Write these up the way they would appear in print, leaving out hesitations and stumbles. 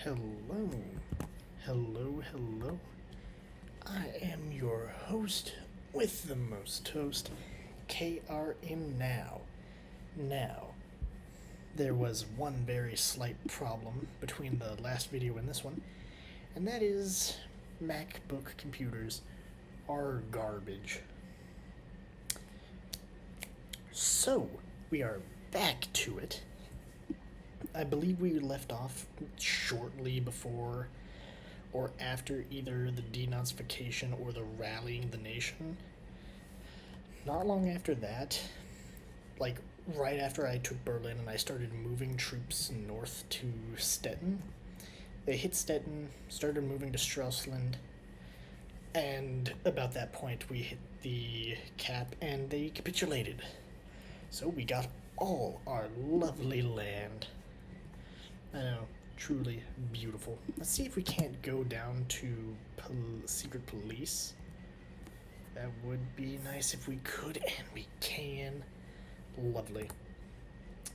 Hello, hello. I am your host with the most toast, KRM Now. Now, there was one very slight problem between the last video and this one, and that is MacBook computers are garbage. So, we are back to it. I believe we left off shortly before or after either the denazification or the rallying the nation. Not long after that, like right after I took Berlin and I started moving troops north to Stettin, they hit Stettin, started moving to Stralsund, and about that point we hit the cap and they capitulated. So we got all our lovely land. I know, truly beautiful. Let's see if we can't go down to secret police. That would be nice if we could, and we can. Lovely.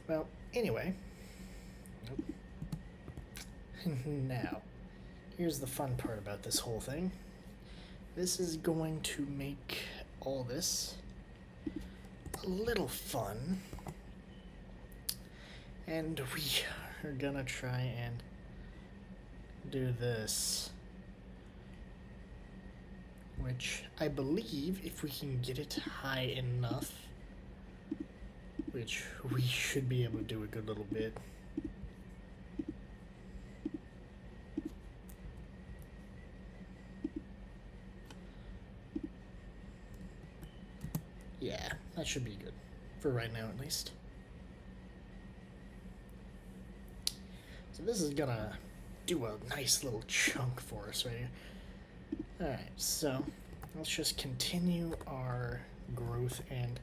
Well, anyway. Now, here's the fun part about this whole thing. This is going to make all this a little fun. And we are gonna try and do this, which I believe if we can get it high enough, which we should be able to do a good little bit. Yeah, that should be good for right now at least. So this is gonna do a nice little chunk for us right here. Alright, so let's just continue our growth and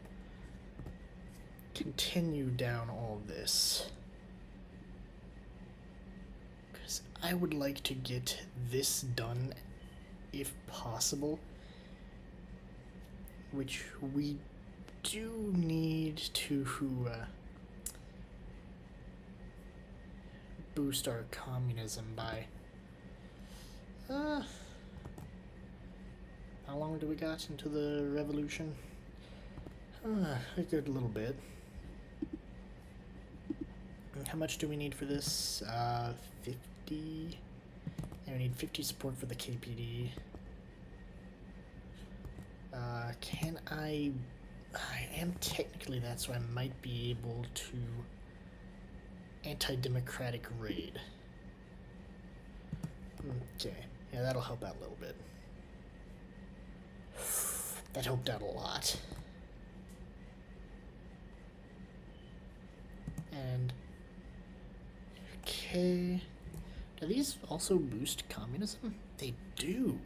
continue down all this. Because I would like to get this done if possible, which we do need to boost our communism by how long do we got into the revolution? A good little bit. How much do we need for this? 50. And we need 50 support for the KPD. Can I am technically that, so I might be able to anti-democratic raid. Okay, yeah, that'll help out a little bit. That helped out a lot. And okay, do these also boost communism? They do,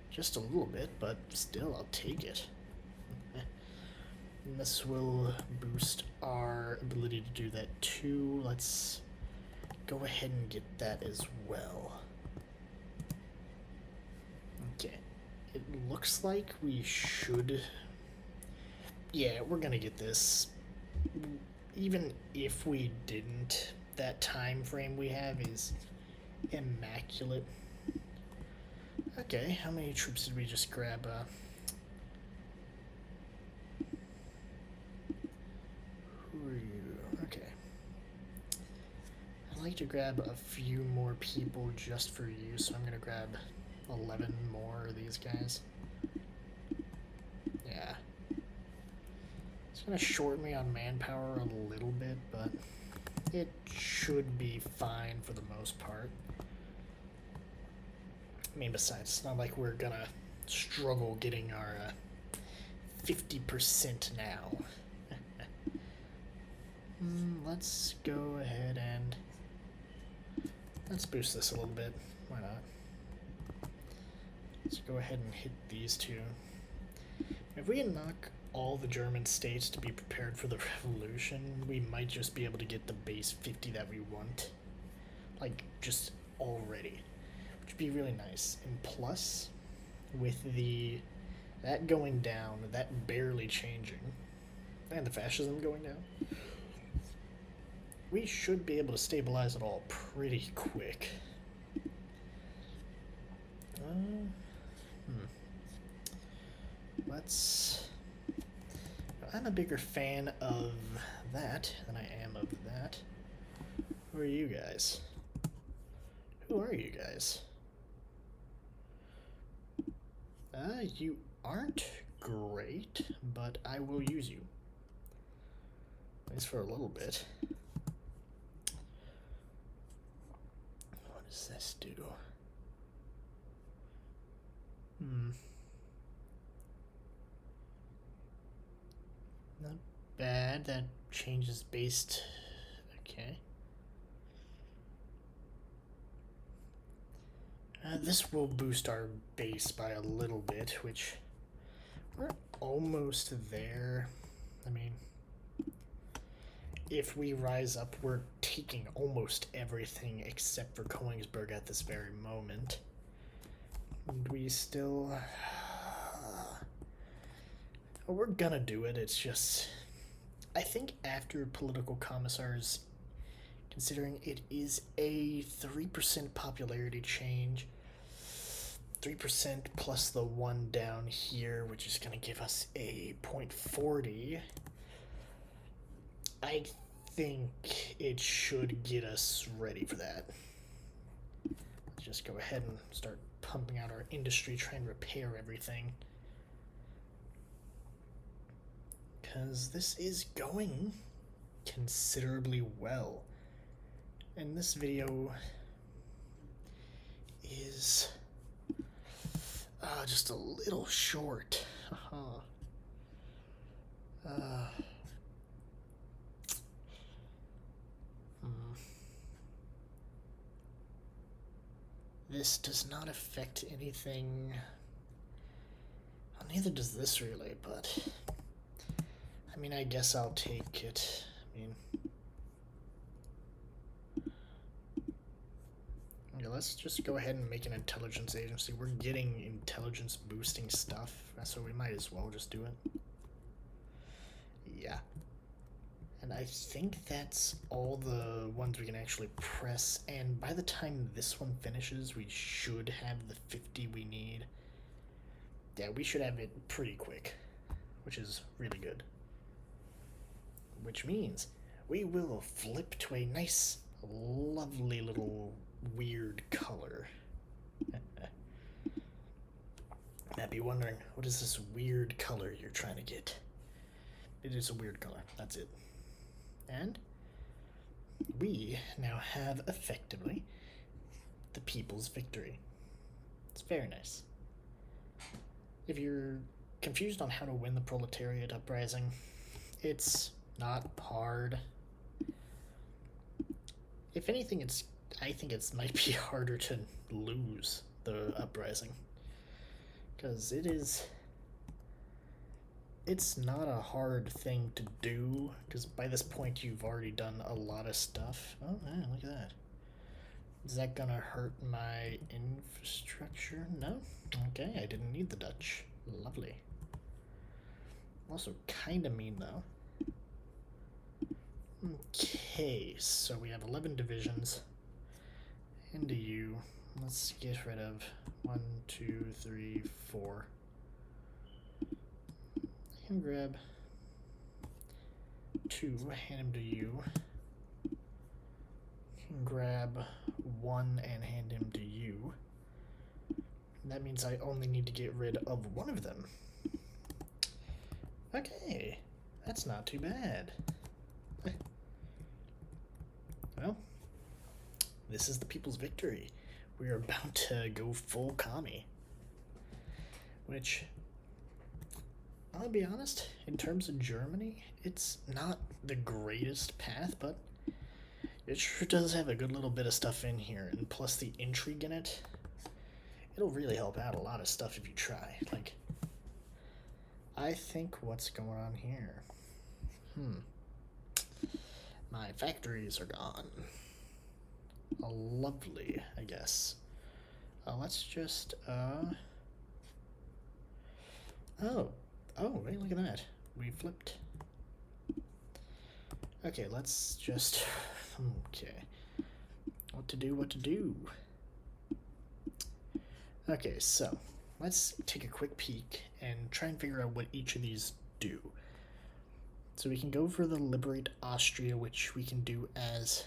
just a little bit, but still, I'll take it. And this will boost our ability to do that too. Let's go ahead and get that as well. Okay, it looks like we should, yeah, we're gonna get this. Even if we didn't, that time frame we have is immaculate. Okay, how many troops did we just grab? Who are you? Okay. I'd like to grab a few more people just for you, so I'm gonna grab 11 more of these guys. Yeah. It's gonna shorten me on manpower a little bit, but it should be fine for the most part. I mean, besides, it's not like we're gonna struggle getting our 50% now. Let's go ahead and let's boost this a little bit. Why not? Let's go ahead and hit these two. If we can knock all the German states to be prepared for the revolution, we might just be able to get the base 50 that we want. Like, just already. Which would be really nice. And plus, with that going down, that barely changing, and the fascism going down, we should be able to stabilize it all pretty quick. Let's... I'm a bigger fan of that than I am of that. Who are you guys? Who are you guys? You aren't great, but I will use you. At least for a little bit. What does this do? Not bad. That changes based... Okay. This will boost our base by a little bit, which we're almost there. I mean, if we rise up, we're taking almost everything except for Koenigsberg at this very moment. And we still... we're gonna do it, it's just... I think after political commissars, considering it is a 3% popularity change, 3% plus the 1 down here, which is going to give us a 0.40. I think it should get us ready for that. Let's just go ahead and start pumping out our industry, try and repair everything. Because this is going considerably well. And this video is just a little short. This does not affect anything. Well, neither does this really, but I mean, I guess I'll take it. I mean, okay, let's just go ahead and make an intelligence agency. We're getting intelligence boosting stuff, so we might as well just do it. Yeah. And I think that's all the ones we can actually press, and by the time this one finishes, we should have the 50 we need. Yeah, we should have it pretty quick, which is really good. Which means we will flip to a nice, lovely little weird color. Might be wondering, what is this weird color you're trying to get? It is a weird color, that's it. And we now have effectively the people's victory. It's very nice. If you're confused on how to win the proletariat uprising, it's not hard. If anything, I think it might be harder to lose the uprising, because it's not a hard thing to do, because by this point you've already done a lot of stuff. Oh, man, look at that. Is that gonna hurt my infrastructure? No? Okay, I didn't need the Dutch. Lovely. Also kinda mean, though. Okay, so we have 11 divisions. Into you. Let's get rid of 1, 2, 3, 4. I can grab 2, hand him to you. Can grab 1 and hand him to you. That means I only need to get rid of 1 of them. Okay, that's not too bad. Well, this is the people's victory. We are about to go full commie. Which, I'll be honest, in terms of Germany, it's not the greatest path, but it sure does have a good little bit of stuff in here. And plus the intrigue in it, it'll really help out a lot of stuff if you try. Like, I think what's going on here? My factories are gone. Lovely, I guess. Let's just, Oh, wait, look at that. We flipped. Okay, let's just... Okay. What to do? Okay, so let's take a quick peek and try and figure out what each of these do. So we can go for the Liberate Austria, which we can do as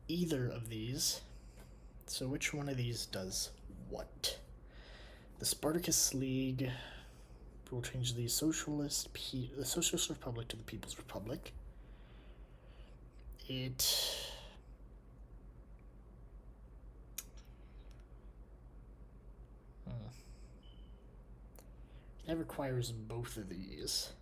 either of these. So which one of these does what? The Spartacus League will change the Socialist Republic to the People's Republic. It that requires both of these.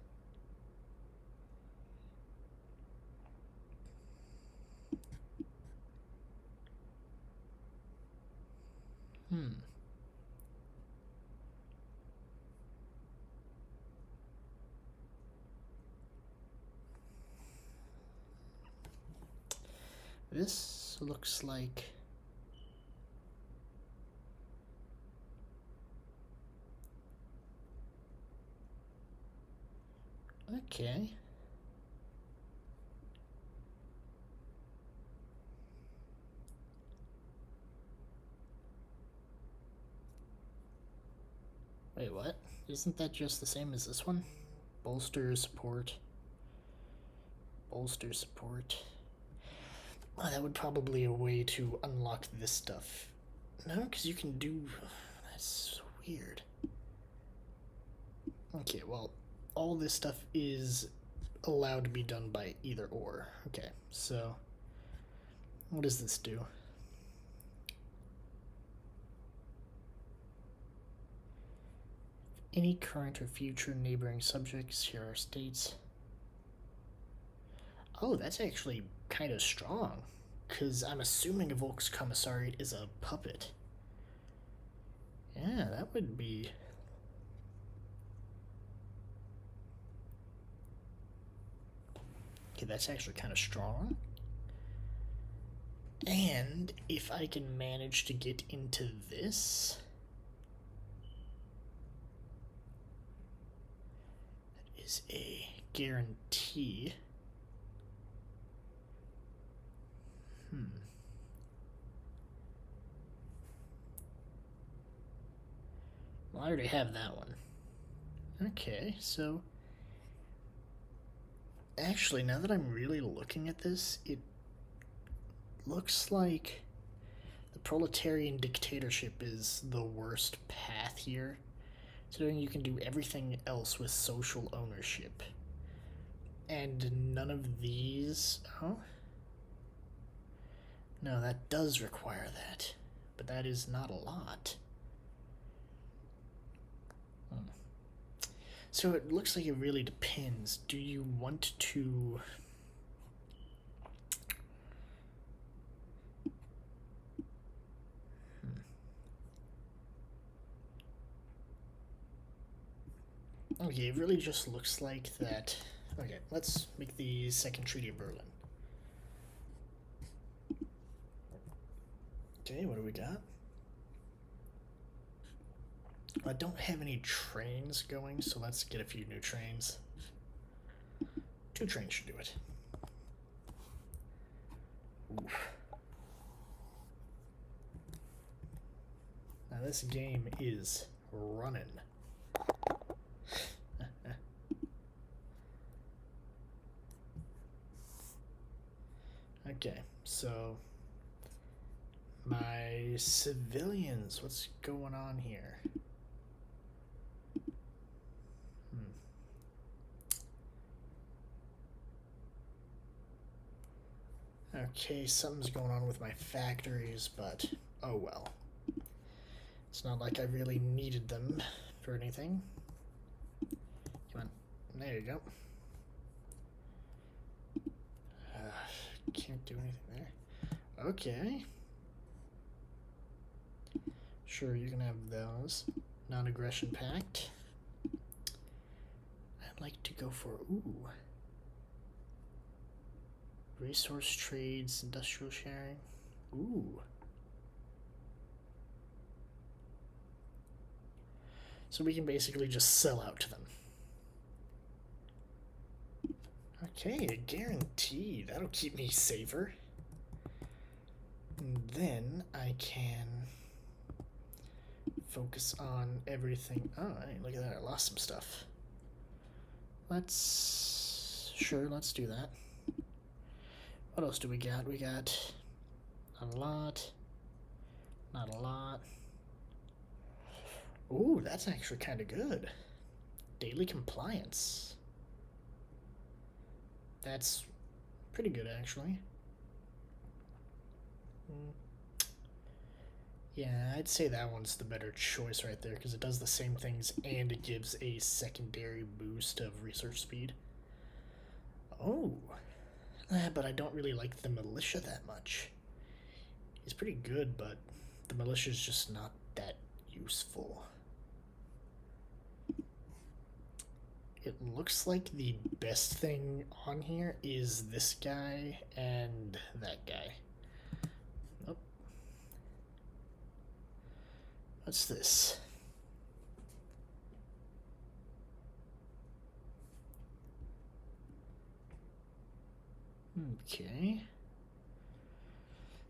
This looks like okay. Wait, what? Isn't that just the same as this one? Bolster support. Bolster support. Oh, that would probably be a way to unlock this stuff. No, because you can do... That's weird. Okay, well, all this stuff is allowed to be done by either or. Okay, so... What does this do? Any current or future neighboring subjects, here are states. Oh, that's actually kind of strong. Because I'm assuming a Volkscommissariat is a puppet. Yeah, that would be... Okay, that's actually kind of strong. And if I can manage to get into this... That is a guarantee. Well, I already have that one. Okay, so... Actually, now that I'm really looking at this, it looks like the proletarian dictatorship is the worst path here. So then you can do everything else with social ownership. And none of these... Oh? No, that does require that. But that is not a lot. So it looks like it really depends. Do you want to... Okay, it really just looks like that. Okay, let's make the Second Treaty of Berlin. Okay, what do we got? I don't have any trains going, so let's get a few new trains. 2 trains should do it. Oof. Now this game is running. Okay, so my civilians, what's going on here? Okay, something's going on with my factories, but oh well. It's not like I really needed them for anything. Come on, there you go. Can't do anything there. Okay. Sure, you can have those. Non-aggression pact. I'd like to go for, ooh. Resource trades, industrial sharing. Ooh. So we can basically just sell out to them. Okay, a guarantee. That'll keep me safer. And then I can focus on everything. Oh, hey, look at that. I lost some stuff. Let's do that. What else do we got? We got not a lot. Not a lot. Ooh, that's actually kind of good. Daily compliance. That's pretty good, actually. Yeah, I'd say that one's the better choice right there because it does the same things and it gives a secondary boost of research speed. Oh, but I don't really like the militia that much. He's pretty good, but the militia's just not that useful. It looks like the best thing on here is this guy and that guy. Nope. What's this? Okay.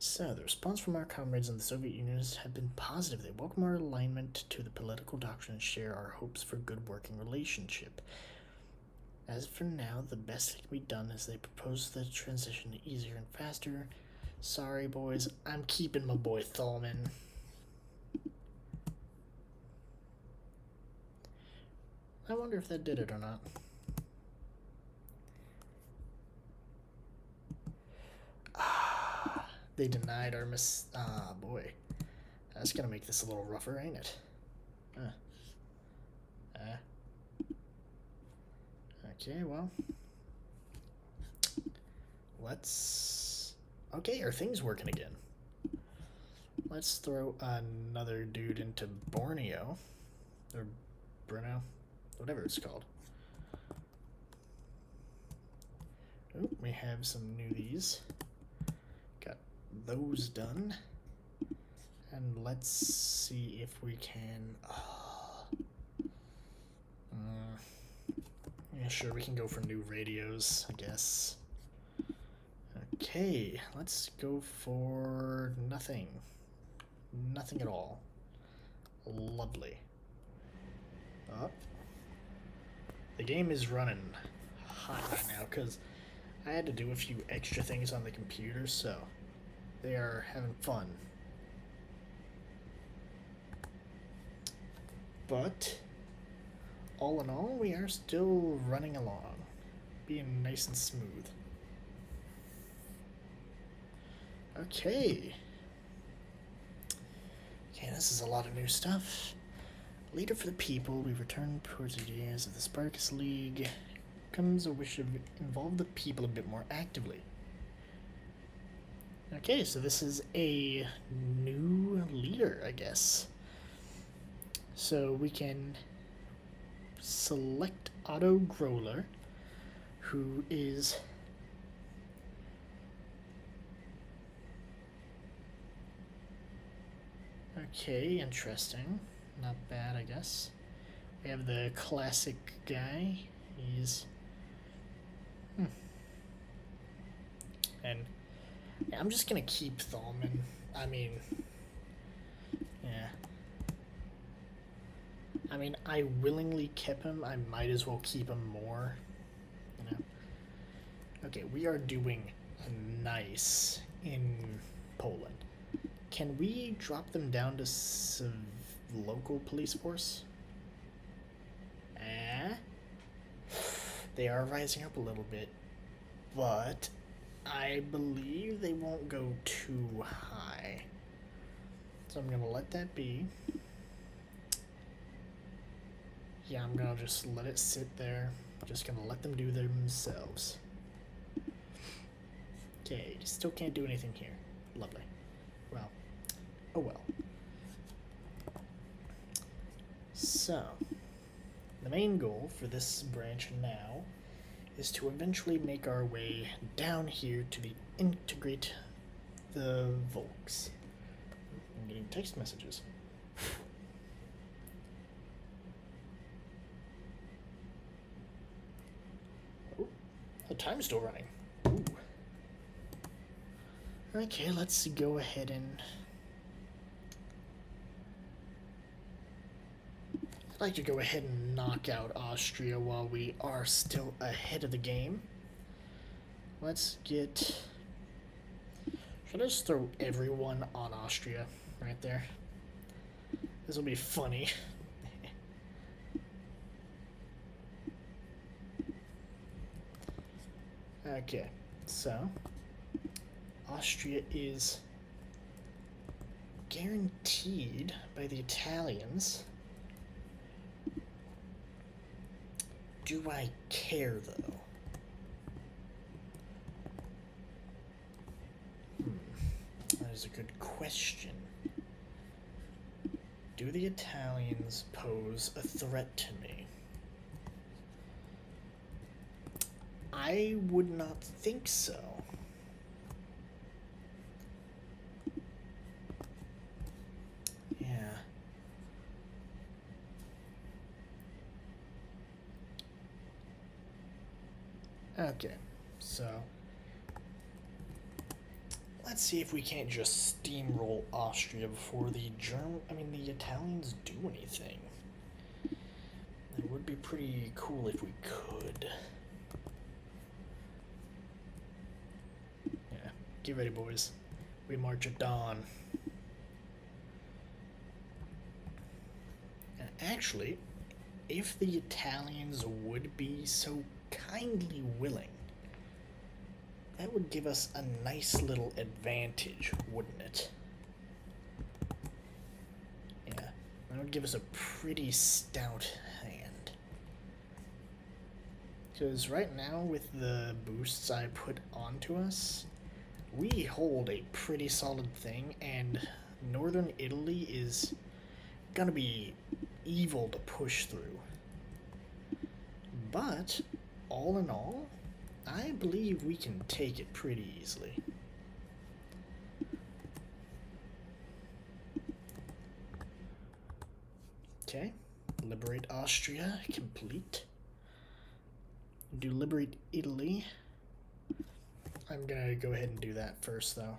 So, the response from our comrades in the Soviet Union have been positive. They welcome our alignment to the political doctrine and share our hopes for good working relationship. As for now, the best that can be done is they propose the transition to easier and faster. Sorry, boys, I'm keeping my boy Thalman. I wonder if that did it or not. They denied our boy. That's gonna make this a little rougher, ain't it? Okay, well. Let's... Okay, our thing's working again. Let's throw another dude into Borneo. Or Brunei. Whatever it's called. Oh, we have some newbies. Got those done. And let's see if we can... yeah, sure, we can go for new radios, I guess. Okay, let's go for nothing. Nothing at all. Lovely. Oh. The game is running hot right now because I had to do a few extra things on the computer, so they are having fun. But all in all, we are still running along, being nice and smooth. Okay. Okay, this is a lot of new stuff. Leader for the people, we return towards the ideas of the Spartacus League. Comes a wish to involve the people a bit more actively. Okay, so this is a new leader, I guess. So we can select Otto Groller, who is okay, interesting. Not bad, I guess. We have the classic guy. He's and yeah, I'm just gonna keep Thalman. I mean, yeah. I mean, I willingly kept him. I might as well keep him more. You know. Okay, we are doing nice in Poland. Can we drop them down to local police force? They are rising up a little bit, but I believe they won't go too high. So I'm gonna let that be. Yeah, I'm gonna just let it sit there. Just gonna let them do themselves. Okay, still can't do anything here. Lovely. Well, oh well. So, the main goal for this branch now is to eventually make our way down here to integrate the Volks. I'm getting text messages. Oh, the time's still running. Ooh. Okay, let's go ahead and I'd like to go ahead and knock out Austria while we are still ahead of the game. Let's get... Should I just throw everyone on Austria right there? This will be funny. Okay, so Austria is guaranteed by the Italians. Do I care, though? That is a good question. Do the Italians pose a threat to me? I would not think so. Yeah. Okay, so let's see if we can't just steamroll Austria before the the Italians do anything. It would be pretty cool if we could. Yeah, get ready, boys. We march at dawn. And actually, if the Italians would be so kindly willing, that would give us a nice little advantage, wouldn't it? Yeah, that would give us a pretty stout hand. Because right now, with the boosts I put onto us, we hold a pretty solid thing, and Northern Italy is gonna be evil to push through. But, all in all, I believe we can take it pretty easily. Okay, liberate Austria, complete. Do liberate Italy. I'm gonna go ahead and do that first, though.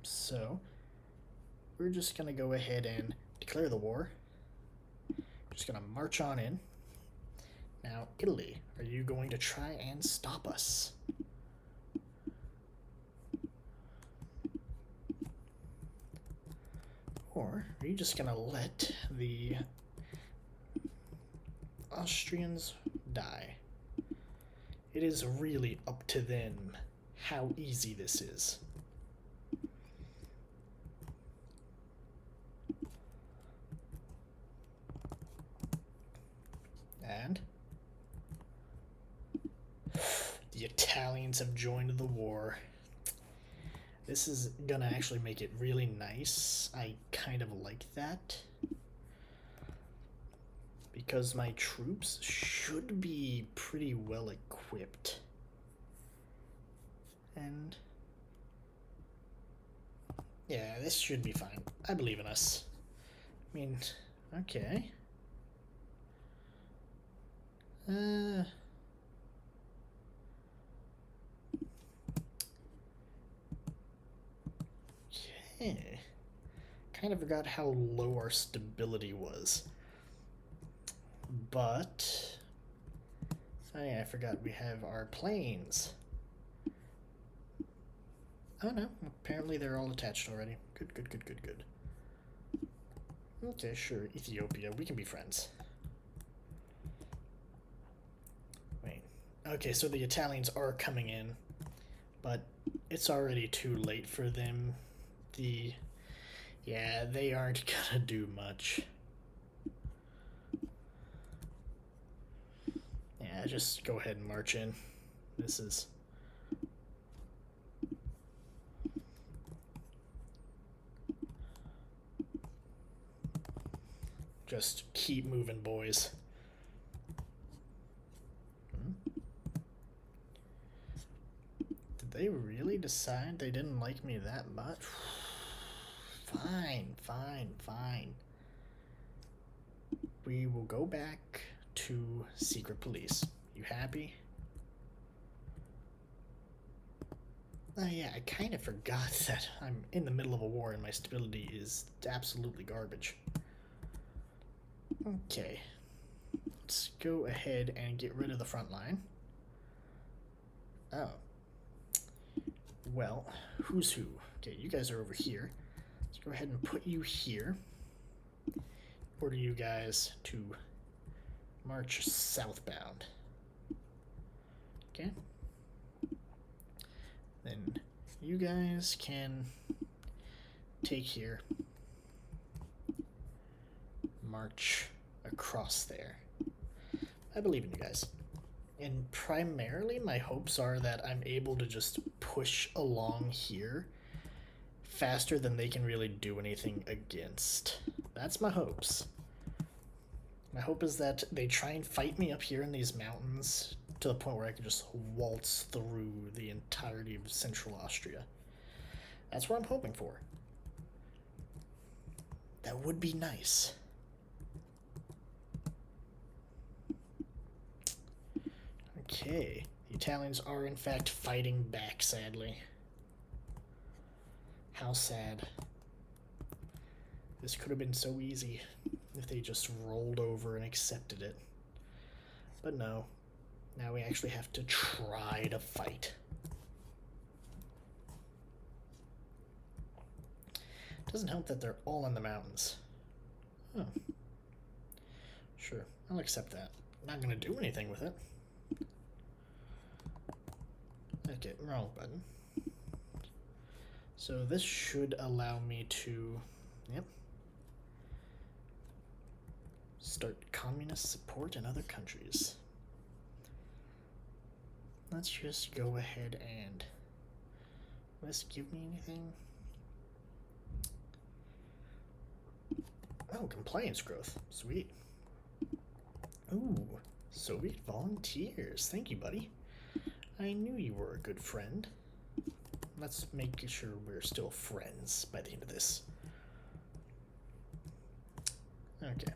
So, we're just gonna go ahead and declare the war. Just gonna march on in. Now, Italy, are you going to try and stop us? Or are you just gonna let the Austrians die? It is really up to them how easy this is. And the Italians have joined the war. This is gonna actually make it really nice. I kind of like that. Because my troops should be pretty well equipped. And yeah, this should be fine. I believe in us. I mean, okay. Okay. Kind of forgot how low our stability was. But oh yeah, I forgot we have our planes. Oh no, apparently they're all attached already. Good, good, good, good, good. Okay, sure, Ethiopia, we can be friends. Wait. Okay, so the Italians are coming in, but it's already too late for them. Yeah, they aren't gonna do much. Yeah, just go ahead and march in. This is... Just keep moving, boys. Did they really decide they didn't like me that much? Fine, fine, fine. We will go back to secret police. You happy? Oh yeah, I kind of forgot that I'm in the middle of a war and my stability is absolutely garbage. Okay. let's go ahead and get rid of the front line. Oh. Well, who's who? Okay, you guys are over here. Let's go ahead and put you here. Order you guys to march southbound. Okay. Then you guys can take here, march across there. I believe in you guys. And primarily my hopes are that I'm able to just push along here faster than they can really do anything against. That's my hopes. My hope is that they try and fight me up here in these mountains to the point where I can just waltz through the entirety of Central Austria. That's what I'm hoping for. That would be nice. Okay, the Italians are in fact fighting back, sadly. How sad. This could have been so easy if they just rolled over and accepted it. But no, now we actually have to try to fight. Doesn't help that they're all in the mountains. Oh. Sure, I'll accept that. Not gonna do anything with it. Okay, wrong button. So this should allow me to, yep, start communist support in other countries. Let's just go ahead and, will this give me anything? Oh, compliance growth, sweet. Ooh, Soviet volunteers, thank you, buddy. I knew you were a good friend. Let's make sure we're still friends by the end of this. Okay.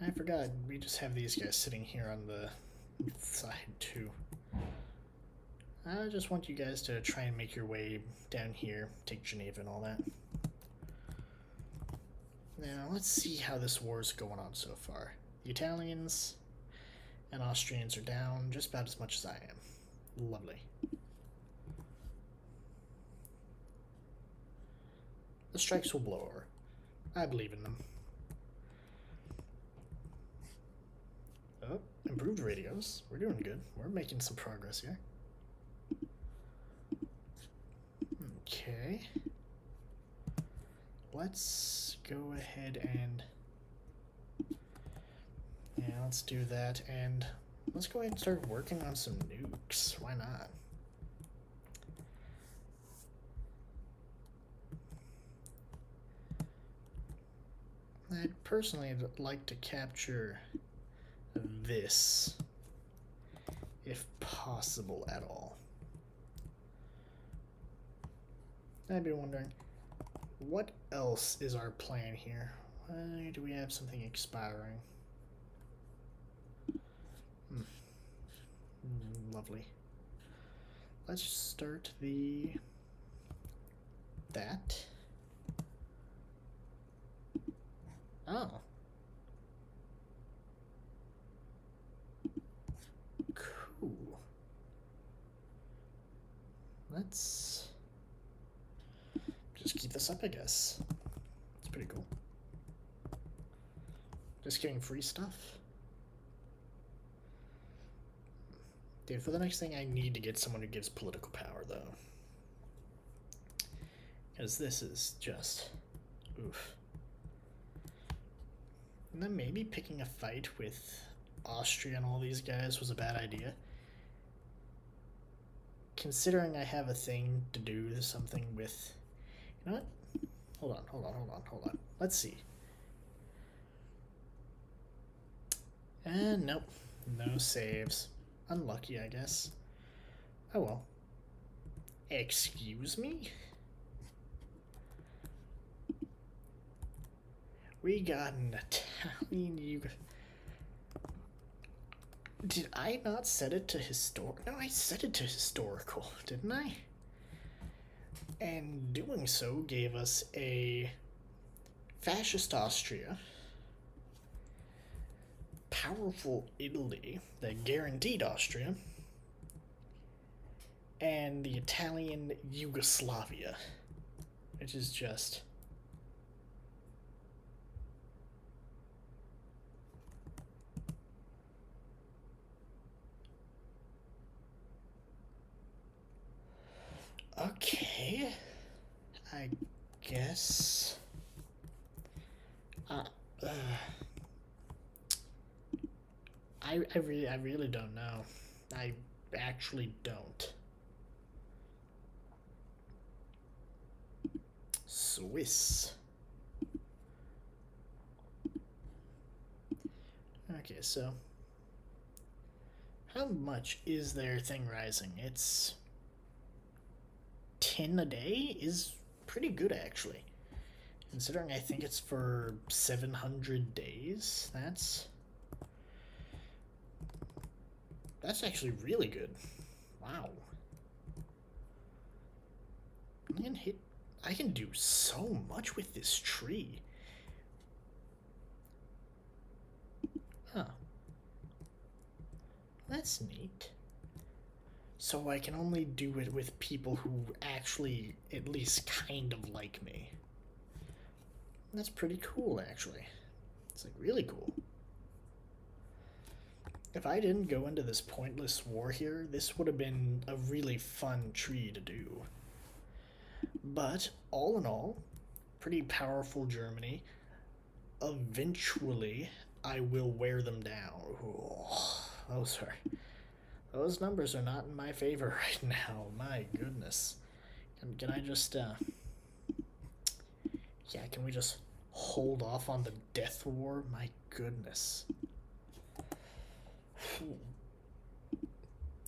I forgot, we just have these guys sitting here on the side too. I just want you guys to try and make your way down here, take Geneva and all that. Now, let's see how this war is going on so far. The Italians and Austrians are down just about as much as I am. Lovely. The strikes will blow over. I believe in them. Oh, improved radios. We're doing good. We're making some progress here. Okay. Let's go ahead and, yeah, let's do that, and let's go ahead and start working on some nukes. Why not? I'd personally like to capture this, if possible at all. I'd be wondering, what else is our plan here? Do we have something expiring? Lovely. Let's start that. Oh. Cool. Let's just keep this up, I guess. It's pretty cool. Just getting free stuff. Dude, for the next thing, I need to get someone who gives political power, though. Because this is just, oof. And then maybe picking a fight with Austria and all these guys was a bad idea. Considering I have a thing to do something with, you know what? Hold on. Let's see. And nope, no saves. Unlucky, I guess. Oh well. Excuse me? We got an Italian. Did I not set it to historic? No, I set it to historical, didn't I? And doing so gave us a fascist Austria, powerful Italy that guaranteed Austria, and the Italian Yugoslavia, which is just... Okay, I guess. Uh, uh, I really don't know. I actually don't. Swiss. Okay, so how much is their thing rising? It's 10 a day is pretty good actually. Considering I think it's for 700 days, that's actually really good. Wow. I can do so much with this tree. Huh. That's neat. So I can only do it with people who actually at least kind of like me. That's pretty cool, actually. It's like really cool. If I didn't go into this pointless war here, this would have been a really fun tree to do. But all in all, pretty powerful Germany. Eventually, I will wear them down. Oh, sorry. Those numbers are not in my favor right now. My goodness. Can I just, yeah, can we just hold off on the death war? My goodness.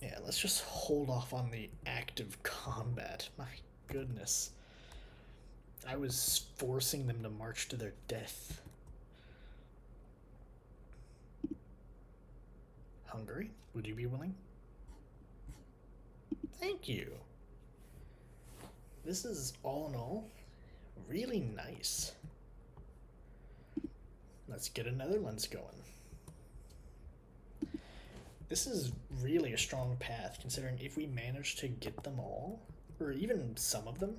Yeah, let's just hold off on the active combat. My goodness. I was forcing them to march to their death. Hungary, would you be willing? Thank you. This is, all in all, really nice. Let's get another one's going. This is really a strong path, considering if we manage to get them all, or even some of them,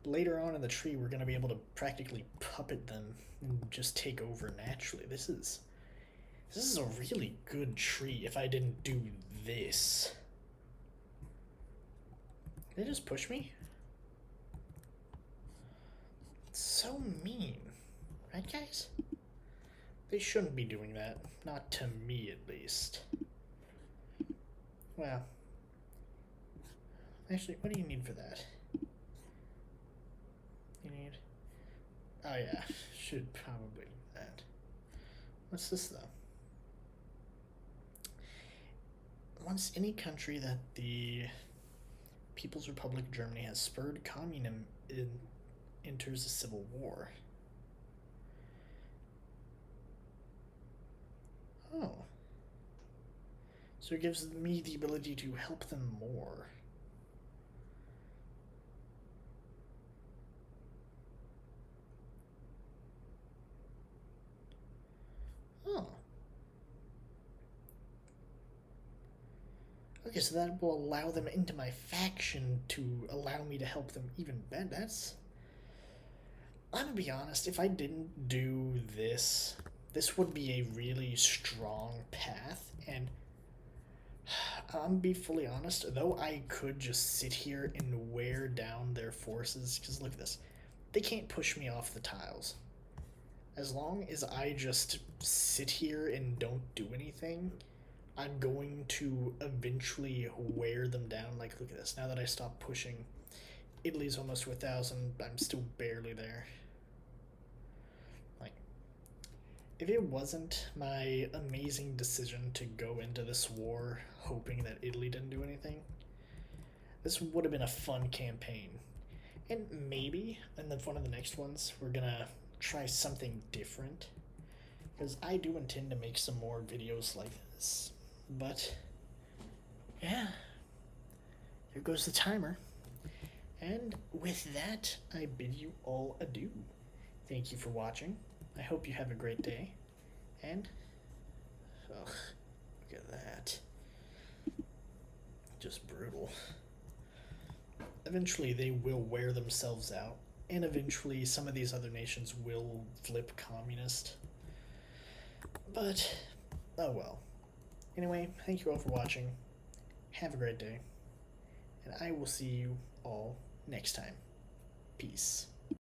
later on in the tree we're going to be able to practically puppet them and just take over naturally. This is a really good tree if I didn't do this. Did they just push me? It's so mean. Right, guys? They shouldn't be doing that. Not to me, at least. Well. Actually, what do you need for that? You need... Oh, yeah. Should probably do that. What's this, though? Once any country that the People's Republic of Germany has spurred communism enters a civil war. Oh. So it gives me the ability to help them more. Oh. Okay, so that will allow them into my faction to allow me to help them even better. That's... I'm gonna be honest, if I didn't do this, this would be a really strong path, and I'm be fully honest, though I could just sit here and wear down their forces, because look at this. They can't push me off the tiles. As long as I just sit here and don't do anything, I'm going to eventually wear them down. Like, look at this. Now that I stopped pushing, Italy's almost to 1,000. I'm still barely there. Like, if it wasn't my amazing decision to go into this war hoping that Italy didn't do anything, this would have been a fun campaign. And maybe in one of the next ones, we're gonna try something different, because I do intend to make some more videos like this. But yeah, there goes the timer, and with that I bid you all adieu. Thank you for watching. I hope you have a great day. And, ugh, look at that. Just brutal. Eventually, they will wear themselves out, and eventually, some of these other nations will flip communist. But, oh well. Anyway, thank you all for watching. Have a great day. And I will see you all next time. Peace.